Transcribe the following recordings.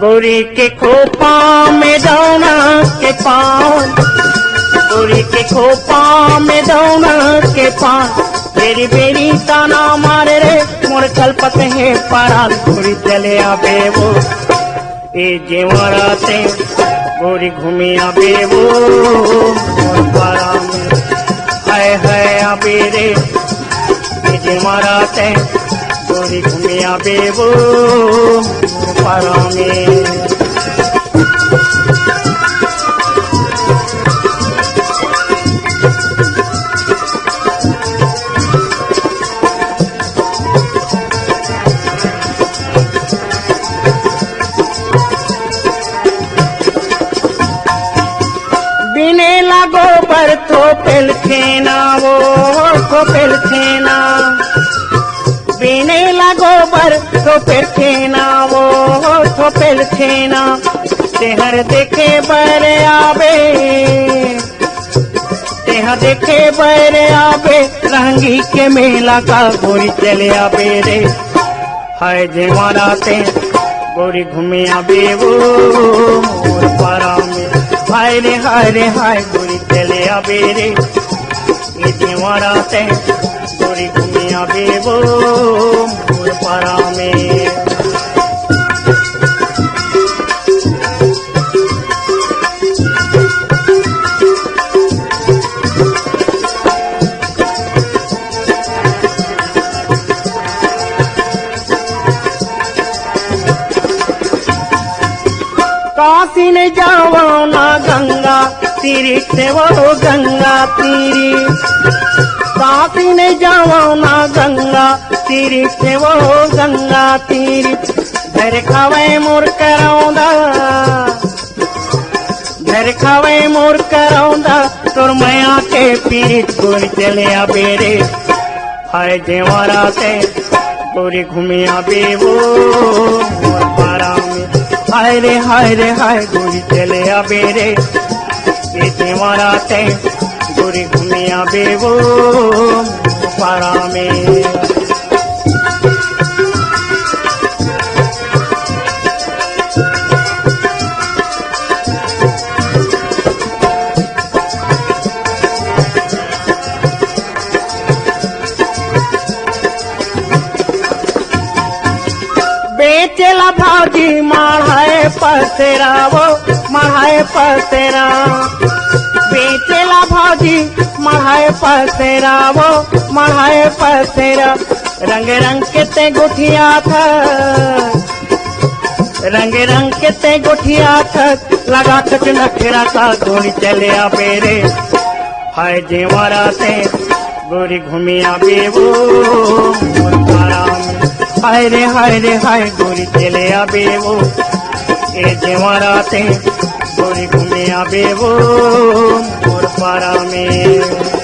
गोरी के खोपा में दौना के पान, गोरी के खोपा में दौना के पान, बेरी बेरी ताना मारे रे मोर कल्पत है परान। गोरी चले आबे वो ए जेवराते, गोरी घूमे आबे वो मोर पारा में। हाय हाय आबे रे ए जेवराते, गोरी घूमे आबे वो मोर पारा में। बिने लागो बर थोपेल खेना वो थोपेल खेना, बिने लागो बर थोपेल खेना वो थोपेल खेना, तेहर देखे बर आबे, तेहर देखे बर आबे रंगी के मेला का। गोरी चले आबे रे हाय जेवराते, गोरी घूमे आबे वो मोर पारा में। हाय रे हाय रे हाय गोरी चले आबे रे ए जेवराते, गोरी घूमे आबे वो मोर पारा में। काशी ने जाओ ना गंगा तीरी से वो गंगा तीरी, काशी ने जाओ ना गंगा तीरी से वो गंगा तीरी। घर खावे मोर करौंदा, घर खावे मोर करौंदा तोर माया के पीरी। गोरी चले आबे रे हाय जेवराते, गोरी घूमे आबे वो मोर पारा में। हाय रे हाय रे हाय गोरी चले आबे रे ए जेवराते, गोरी घूमे आबे वो पारा में। बेचेला भाजी माढ़ाए पसेरा वो माढ़ाए पसेरा, बेचेला भाजी माढ़ाए पसेरा वो माढ़ाए पसेरा। रंग रंग के ते गुठिया था, रंग रंग के ते गुठिया था, लगा कच नखरा का। गोरी चले आबे रे हाय जेवराते, गोरी घूमे आबे वो मोर पारा में। हाय रे हाय रे हाय गोरी चले आबे वो ए जेवराते, गोरी घूमे आबे वो मोर पारा में।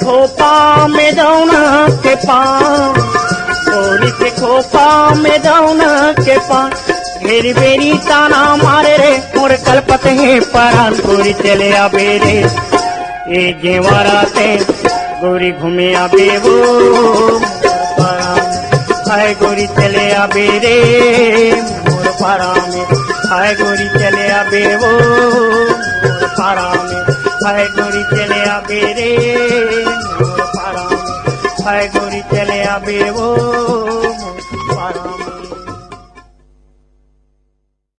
खोपा में दौना के पान, गोरी के खोपा में दौना के पान, घेरी बेरी ताना मारे रे मोर कल्पत है परान। गोरी चले आबे रे ए जेवराते, गोरी घूमे आबे वो मोर पारा में। हाय गोरी चले आबे रे मोर पारा में। हाय गोरी चले आबे वो मोर पारा में। हाय गोरी चले आबे रे मोर पारा में। हाय गोरी चले आबे वो मोर पारा में।